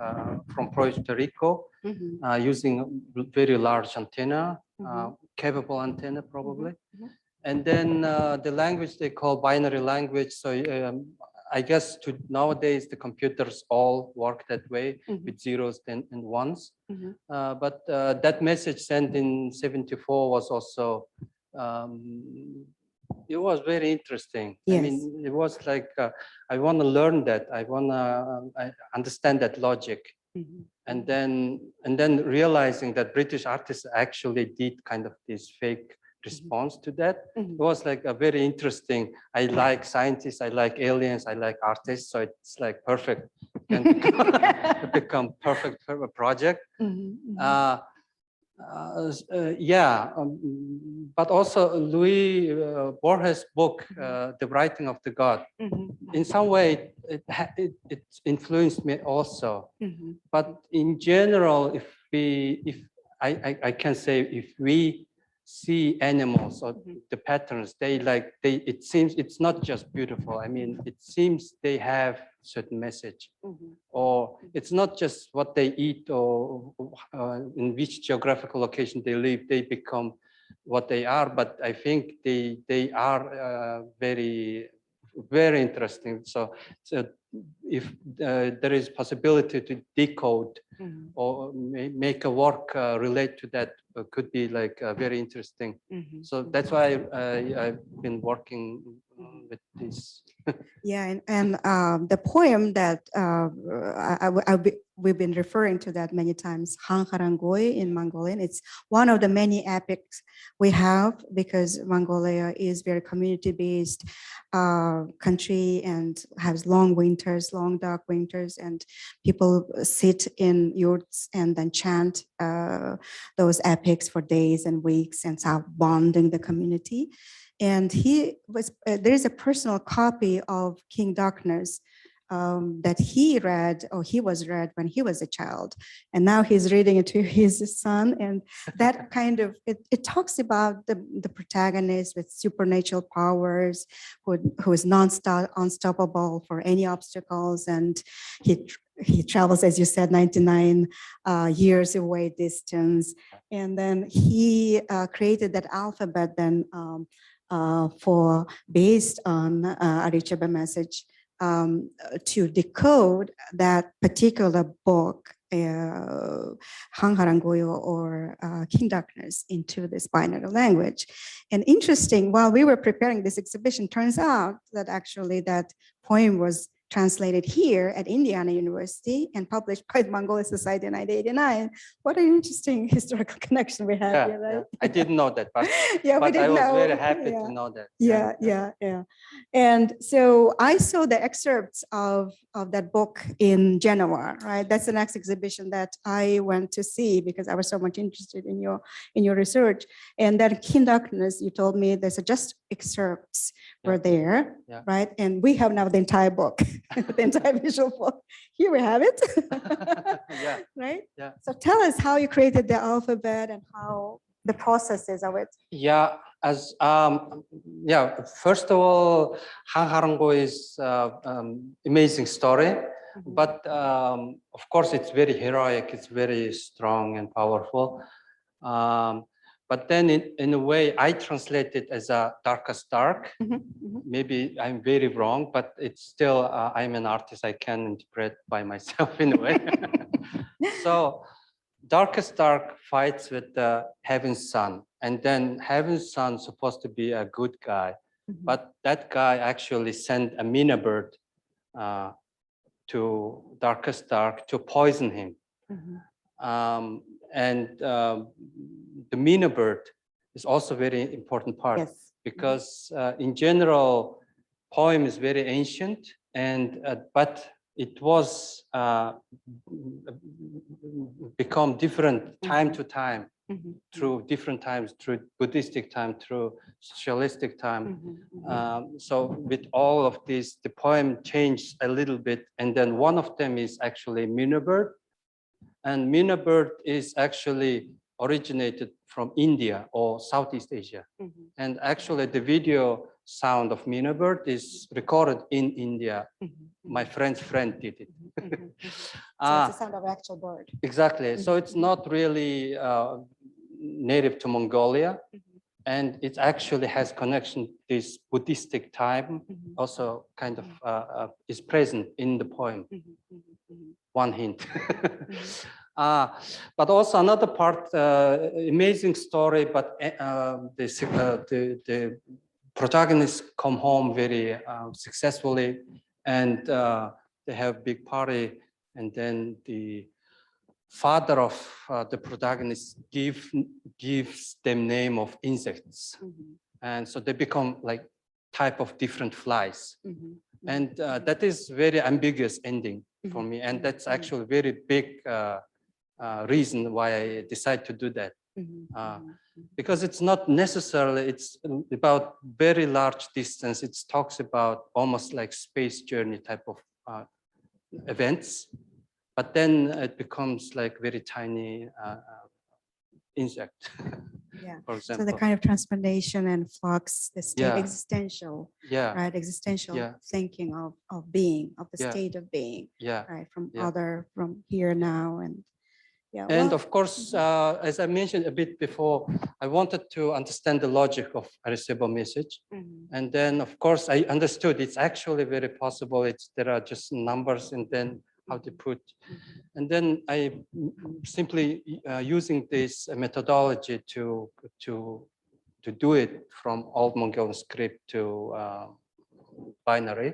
from Puerto Rico using a very large antenna, capable antenna probably. And then the language they call binary language. So I guess nowadays the computers all work that way with zeros and ones. But that message sent in '74 was also it was very interesting.
Yes.
I mean, it was like I want to learn that. I want to understand that logic, and then realizing that British artists actually did kind of this fake response to that. It was like a very interesting. I like scientists. I like aliens. I like artists. So it's like perfect. Can become perfect for a project. But also Louis Borges' book, The Writing of the God, in some way it influenced me also. But in general, if I can say, if we see animals or the patterns, it seems it's not just beautiful. I mean, it seems they have certain message.
Mhm.
Or it's not just what they eat or in which geographical location they live, they become what they are. But I think they are very, very interesting. So if there is possibility to decode
Mhm.
or make a work relate to that, could be like very interesting.
Mhm.
So that's why I've been working with this.
Yeah, and the poem that we've been referring to that many times, Han Harangoy in Mongolian. It's one of the many epics we have because Mongolia is very community-based country and has long winters, long dark winters, and people sit in yurts and then chant those epics for days and weeks and start bonding the community. And he was, there is a personal copy of King Darkness that he read, or he was read when he was a child. And now he's reading it to his son. And that kind of, it talks about the protagonist with supernatural powers, who is unstoppable for any obstacles. And he travels, as you said, 99 years away distance. And then he created that alphabet then for based on Arichaba message to decode that particular book, Hangharangoyo or King Darkness, into this binary language. And interesting, while we were preparing this exhibition, turns out that actually that poem was translated here at Indiana University and published by the Mongolian Society in 1989. What an interesting historical connection we have here, right?
I didn't know that, but,
Yeah, we
but I
didn't
was
know.
very happy
Yeah.
to know that.
Yeah. And so I saw the excerpts of that book in Genoa, right? That's the next exhibition that I went to see because I was so much interested in your research. And that King Darkness, you told me there's just excerpts were there, right? And we have now the entire book, the entire visual book. Here we have it, right?
Yeah.
So tell us how you created the alphabet and how the processes of it.
Yeah, as first of all, Hangharango is amazing story, but of course it's very heroic, it's very strong and powerful. But then in a way, I translate it as a darkest dark. Maybe I'm very wrong, but it's still, I'm an artist, I can interpret by myself in a way. So darkest dark fights with the heaven's son, and then heaven's son supposed to be a good guy, but that guy actually sent a mina bird to darkest dark to poison him. The mina bird is also very important part, because in general, poem is very ancient, and but it was become different time to time, through different times, through Buddhistic time, through socialistic time. So with all of this, the poem changed a little bit, and then one of them is actually mina bird. And mina bird is actually originated from India or Southeast Asia. And actually the video sound of mina bird is recorded in India. My friend's friend did it.
So it's the sound of an actual bird.
Exactly. So it's not really native to Mongolia. And it actually has connection to this Buddhistic time, also kind of is present in the poem. One hint. But also another part, amazing story, but the protagonists come home very successfully, and they have big party, and then the father of the protagonist gives them name of insects, and so they become like type of different flies, and that is very ambiguous ending for me, and that's actually very big reason why I decide to do that, because it's not necessarily, it's about very large distance. It talks about almost like space journey type of events, but then it becomes like very tiny insect.
Yeah.
for
So
example.
the kind of transformation and flux, the state,
Yeah.
existential,
Yeah,
right? Existential
Yeah.
thinking of being, of the
Yeah.
state of being,
yeah.
right? From
Yeah.
from here now and yeah.
And
well,
of course, as I mentioned a bit before, I wanted to understand the logic of Arecibo message.
mhm.
And then, of course, I understood it's actually very possible. There are just numbers and then how to put. And then I simply using this methodology to do it from Old Mongolian script to binary,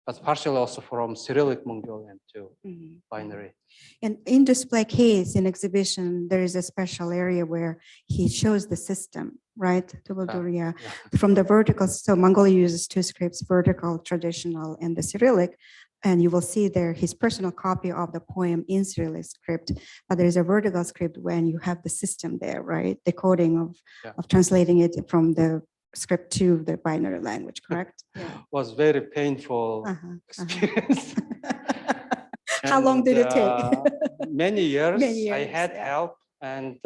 but partially also from Cyrillic Mongolian to
Mhm.
binary.
And in display case in exhibition, there is a special area where he shows the system, right? Tuguldur, yeah.
Yeah.
From the vertical, so Mongolia uses two scripts, vertical, traditional, and the Cyrillic. And you will see there his personal copy of the poem in Cyrillic script, but there's a vertical script when you have the system there, right? The coding of translating it from the script to the binary language, correct? Yeah.
Was very painful experience.
How long did it take?
Many years.
Many
I
years,
had
yeah.
help and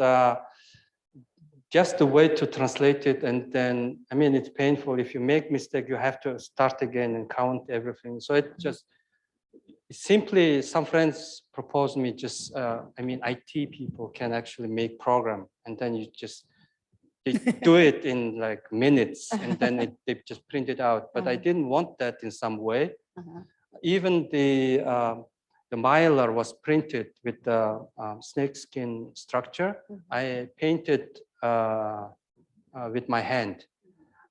just the way to translate it. And then, I mean, it's painful. If you make mistake, you have to start again and count everything. So it just simply, some friends proposed me just, I mean, IT people can actually make program and then you just they do it in like minutes and then they just print it out. But I didn't want that in some way. Even the mylar was printed with the snakeskin structure. I painted with my hand.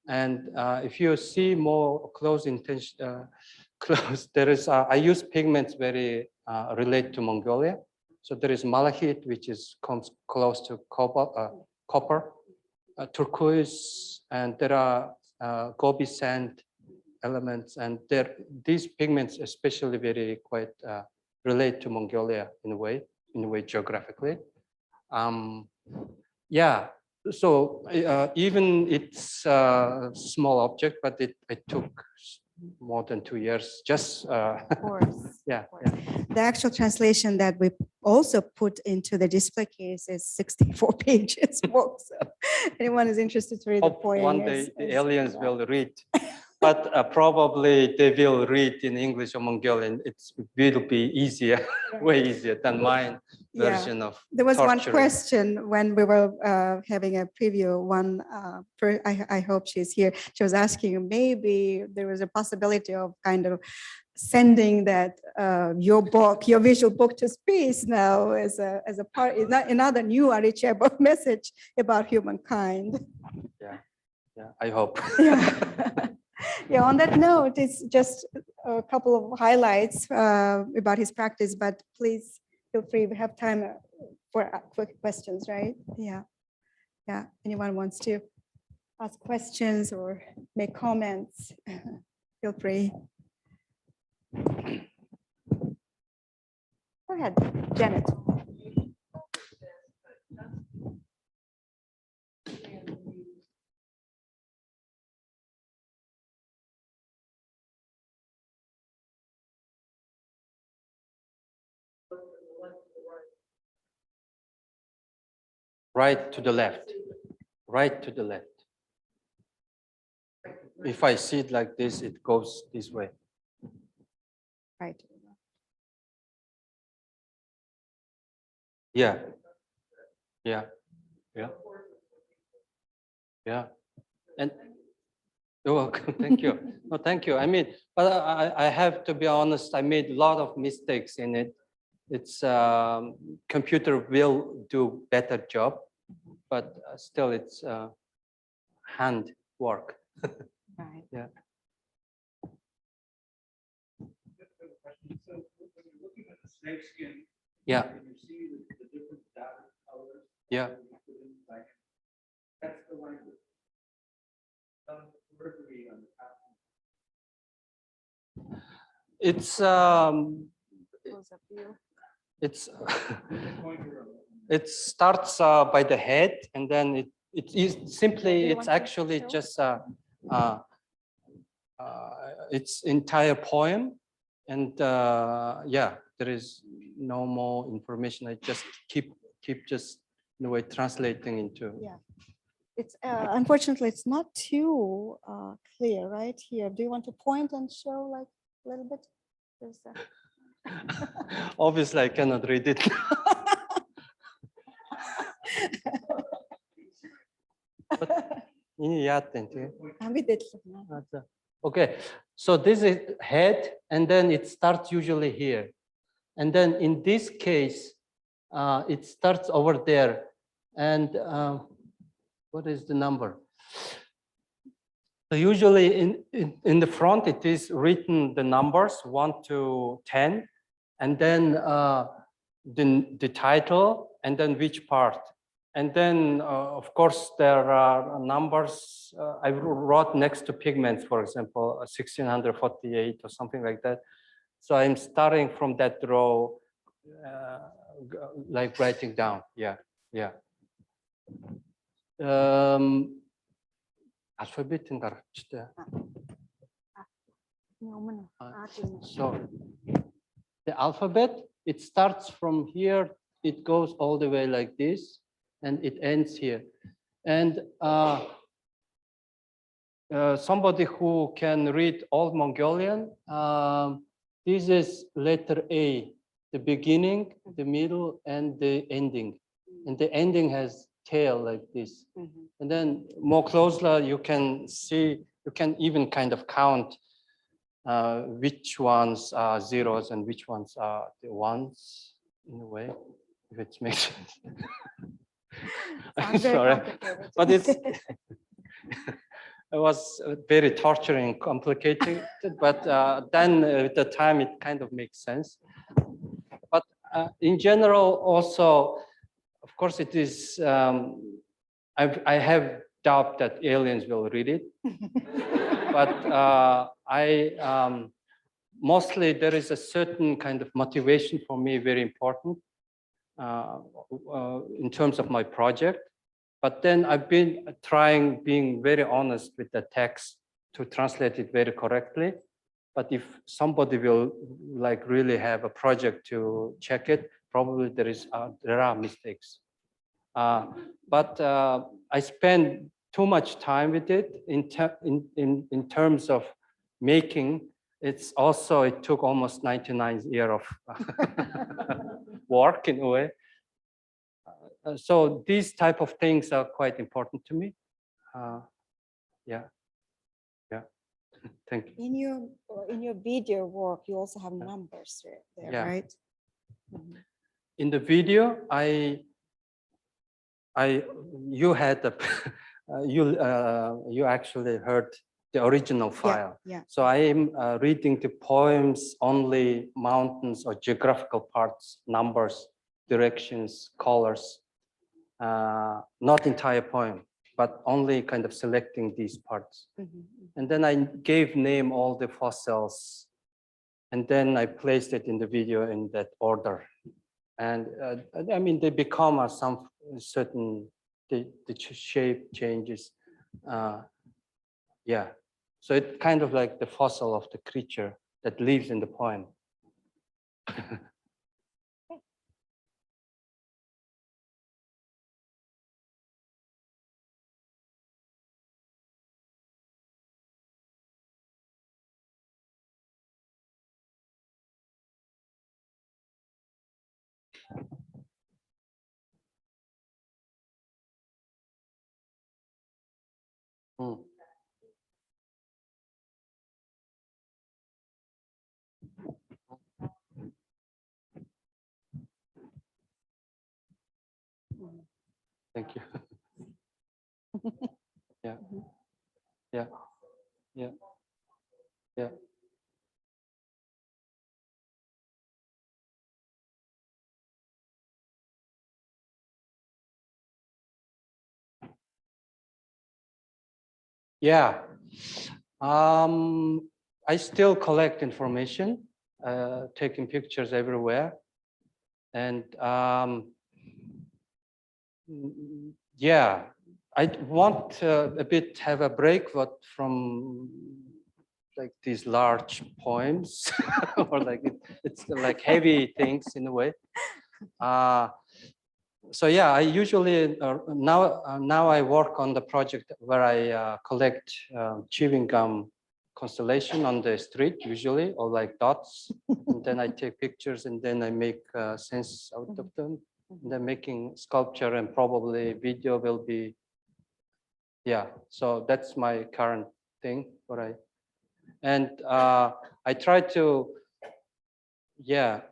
And if you see more close there is, I use pigments very relate to Mongolia. So there is malachite, which comes close to copper, turquoise, and there are gobi sand elements, and these pigments especially very quite relate to Mongolia in a way geographically. Yeah, so even it's a small object, but it took more than 2 years. Just
Of course.
yeah.
The actual translation that we also put into the display case is 64 pages. So anyone is interested to read the
Hope
poem.
one day the aliens will read, but probably they will read in English or Mongolian. It will be easier, way easier than mine version of.
There was one
torturing.
question when we were having a preview. I hope she's here. She was asking maybe there was a possibility of kind of sending that your book, your visual book to space now as a part, another new Arecibo message about humankind.
Yeah, I hope.
Yeah, on that note, it's just a couple of highlights about his practice, but please feel free, we have time for quick questions, right? Yeah. Anyone wants to ask questions or make comments, feel free. Go ahead, Janet.
Right to the left. Right to the left. If I see it like this, it goes this way.
Right.
Yeah. Yeah. Yeah. Yeah. And you're welcome. Thank you. No, thank you. I mean, but I have to be honest, I made a lot of mistakes in it. It's computer will do better job, but still it's hand work.
Right.
Yeah.
So when you're looking at the snakeskin,
Yeah.
and you see the different dotted colors.
Yeah.
That's the language. Periphery on the top.
It's it starts by the head, and then it is simply it's actually just it's entire poem, and yeah, there is no more information. I just keep just in a way translating into.
Yeah. It's unfortunately, it's not too clear right here. Do you want to point and show like a little bit? There's
Obviously, I cannot read it. İyi yattın, değil mi?
We did.
Okay, so this is head, and then it starts usually here. And then in this case, it starts over there. And what is the number? So usually in the front, it is written the numbers 1 to 10, and then the title, and then which part. And then, of course, there are numbers I wrote next to pigments, for example, 1648 or something like that. So I'm starting from that row, like writing down. Yeah, yeah. Alphabetin var işte. So the alphabet, it starts from here, it goes all the way like this, and it ends here. And somebody who can read Old Mongolian, this is letter A, the beginning, the middle, and the ending. And the ending has tail like this. And then more closely, you can see, you can even kind of count which ones are zeros and which ones are the ones, in a way, if it makes sense. I'm sorry, but it's it was very torturing, complicated, but then with the time it kind of makes sense. But in general, also, of course, it is. I have doubt that aliens will read it, but mostly there is a certain kind of motivation for me, very important in terms of my project. But then I've been trying, being very honest with the text to translate it very correctly. But if somebody will like really have a project to check it, probably there are mistakes. But I spend too much time with it in terms of making. It took almost 99 years of work in a way. So these type of things are quite important to me. Yeah. Thank you.
In your video work, you also have numbers there,
Yeah.
right?
In the video, you had the you actually heard the original file.
Yeah.
So I am reading the poems only mountains or geographical parts, numbers, directions, colors, not entire poem, but only kind of selecting these parts. And then I gave name all the fossils, and then I placed it in the video in that order. And I mean, they become some certain, the shape changes. Yeah, so it's kind of like the fossil of the creature that lives in the poem. Mm. Thank you. Yeah. Yeah. Yeah. Yeah. Yeah. I still collect information, taking pictures everywhere. And yeah, I want a bit have a break from like these large poems or like it's like heavy things in a way. So yeah, I usually now I work on the project where I collect chewing gum constellation on the street usually, or like dots, and then I take pictures and then I make sense out of them. And then making sculpture and probably video will be, yeah. So that's my current thing. And I try to, yeah,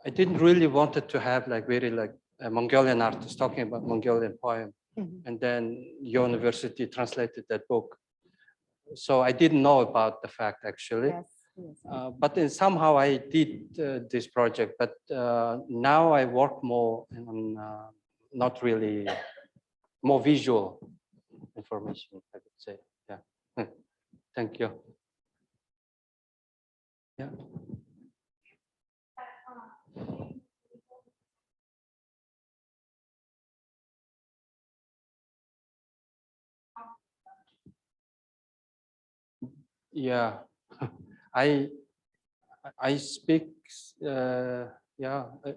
I didn't really wanted to have like very like a Mongolian artist talking about Mongolian poem. And then your university translated that book. So I didn't know about the fact actually.
Yes. Yes.
But then somehow I did this project, but now I work more on not really more visual information, I would say. Yeah. Thank you. Yeah. Yeah. I speak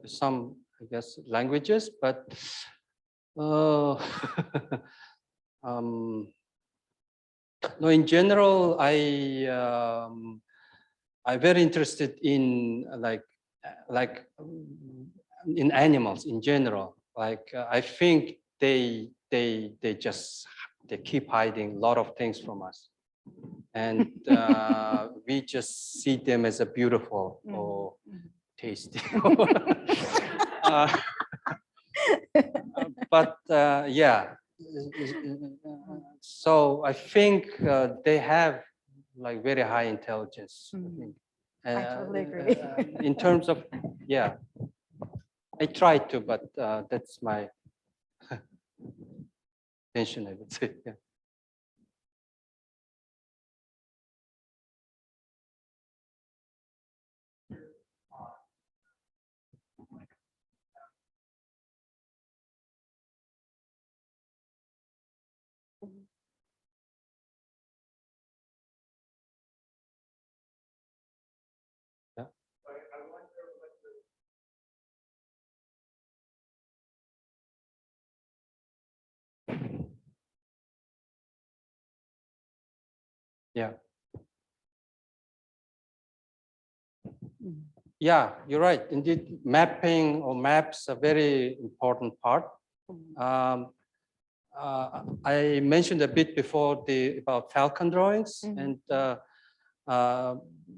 some, I guess, languages, but um, no, in general, I'm very interested in in animals in general. Like I think they keep hiding a lot of things from us, and we just see them as a beautiful or tasty. But yeah, so I think they have like very high intelligence. I think.
I totally agree.
In terms of, yeah, I try to, but that's my intention, I would say. Yeah. Yeah. Yeah. Yeah, you're right. Indeed, mapping or maps are very important part. I mentioned a bit before about falcon drawings, and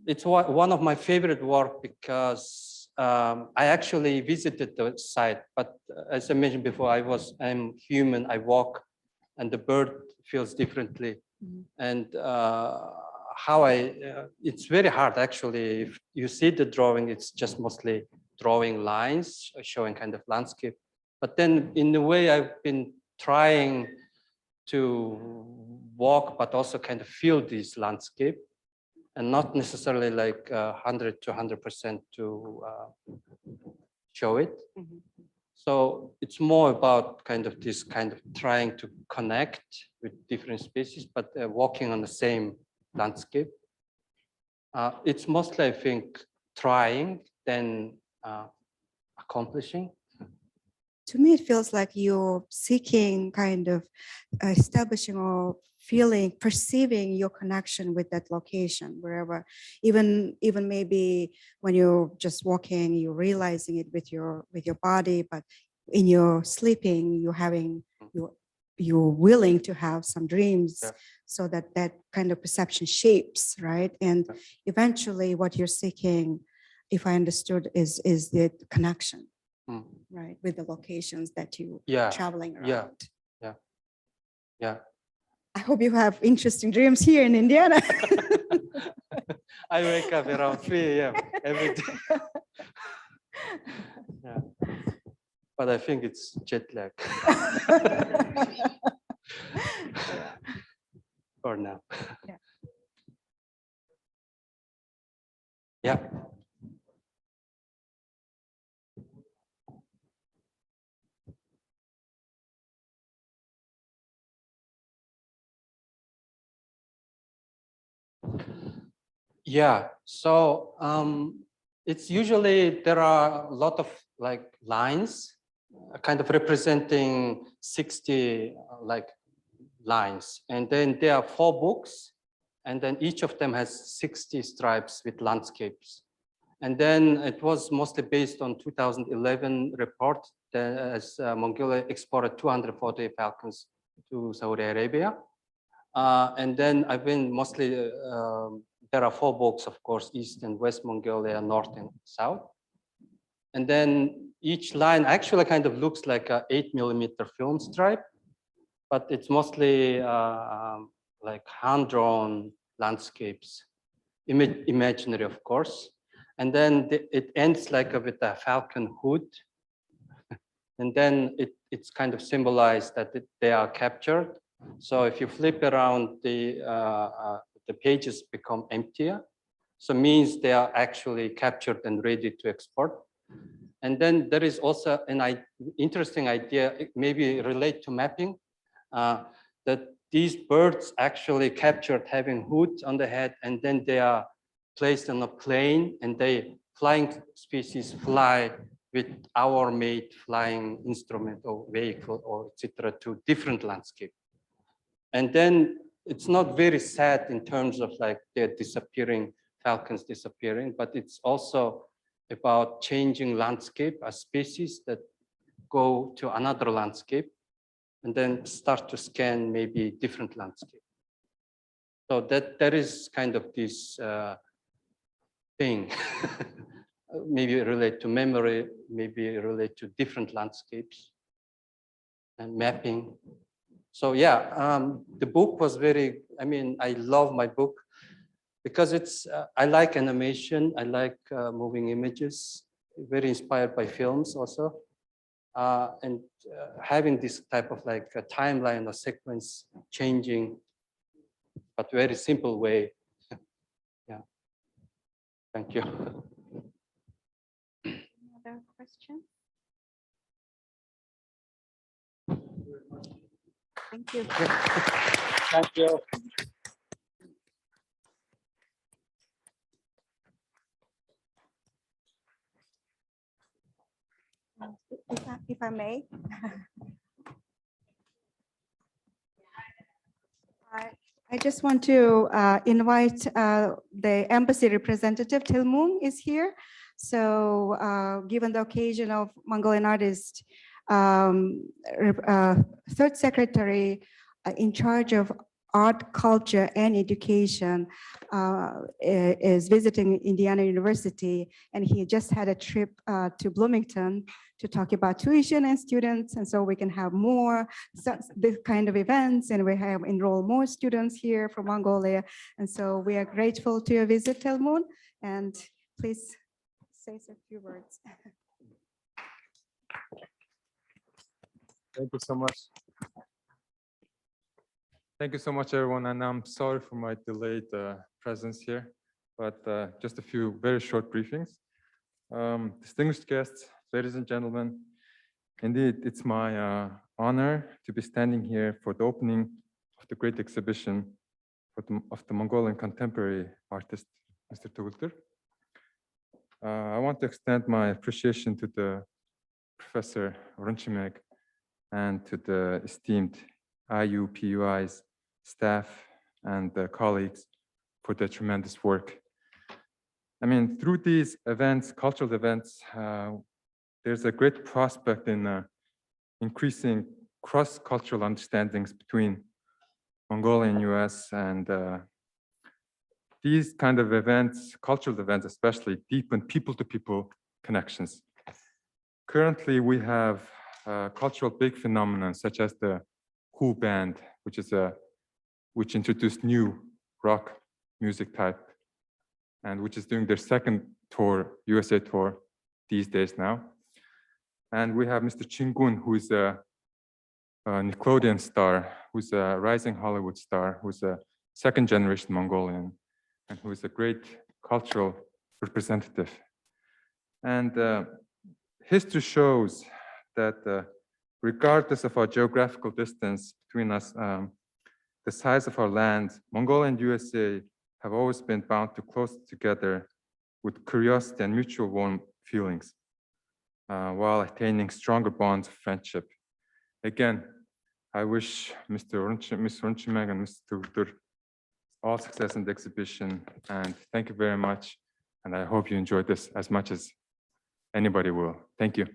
it's one of my favorite work because I actually visited the site. But as I mentioned before, I'm human. I walk, and the bird feels differently, and it's very hard actually. If you see the drawing, it's just mostly drawing lines showing kind of landscape. But then in a way, I've been trying to walk, but also kind of feel this landscape, and not necessarily like 100 to 100% to show it. So it's more about kind of this kind of trying to connect with different species, but walking on the same landscape. It's mostly, I think, trying than accomplishing.
To me, it feels like you're seeking kind of establishing or feeling, perceiving your connection with that location, wherever, even maybe when you're just walking, you're realizing it with your body, but in your sleeping, you're willing to have some dreams.
Yeah.
So that kind of perception shapes, right? And eventually what you're seeking, if I understood, is the connection. Right, with the locations that you traveling around.
Yeah.
I hope you have interesting dreams here in Indiana.
I wake up around 3 a.m. every day. Yeah. But I think it's jet lag. For now.
Yeah.
Yeah. Yeah, so it's usually there are a lot of like lines kind of representing 60 like lines. And then there are 4 books, and then each of them has 60 stripes with landscapes. And then it was mostly based on 2011 report that as Mongolia exported 240 falcons to Saudi Arabia. And then I've been mostly, there are 4 books, of course, East and West Mongolia, North and South. And then each line actually kind of looks like a 8mm film stripe, but it's mostly like hand-drawn landscapes, imaginary, of course. And then it ends like with a falcon hood. And then it's kind of symbolized that they are captured. So if you flip around, the pages become emptier. So means they are actually captured and ready to export. And then there is also an interesting idea, maybe relate to mapping, that these birds actually captured having hoods on the head, and then they are placed on a plane, and they flying species fly with our made flying instrument or vehicle or etc. to different landscape. And then it's not very sad in terms of like they're disappearing, falcons disappearing, but it's also about changing landscape, a species that go to another landscape and then start to scan maybe different landscape. So that is kind of this thing, maybe relate to memory, maybe relate to different landscapes and mapping. So yeah, the book was very, I mean, I love my book because it's, I like animation, I like moving images, very inspired by films also. And having this type of like a timeline or sequence changing, but very simple way. Yeah, thank you.
Other question? Thank you.
Thank you.
If I may. I just want to invite the embassy representative, Tilmung is here. So given the occasion of Mongolian artist, third secretary in charge of art, culture, and education is visiting Indiana University, and he just had a trip to Bloomington to talk about tuition and students, and so we can have more this kind of events, and we have enroll more students here from Mongolia, and so we are grateful to your visit, Telmun, and please say a few words.
Thank you so much. Thank you so much, everyone. And I'm sorry for my delayed presence here, but just a few very short briefings. Distinguished guests, ladies and gentlemen, indeed, it's my honor to be standing here for the opening of the great exhibition of the Mongolian contemporary artist, Mr. Tuguldur. I want to extend my appreciation to the Professor Runchimek and to the esteemed IUPUI's staff and colleagues for their tremendous work. I mean, through these events, cultural events, there's a great prospect in increasing cross-cultural understandings between Mongolia and US, and these kind of events, cultural events especially, deepen people-to-people connections. Currently, we have cultural big phenomena such as the Who Band, which introduced new rock music type, and which is doing their second tour, USA tour, these days now. And we have Mr. Chingun, who is a Nickelodeon star, who's a rising Hollywood star, who's a second generation Mongolian, and who is a great cultural representative. And history shows that regardless of our geographical distance between us, the size of our land, Mongolia and USA have always been bound to close together with curiosity and mutual warm feelings. while attaining stronger bonds of friendship. Again, I wish Ms. Runchimek and Mr. Tuguldur all success in the exhibition, and thank you very much. And I hope you enjoyed this as much as anybody will. Thank you.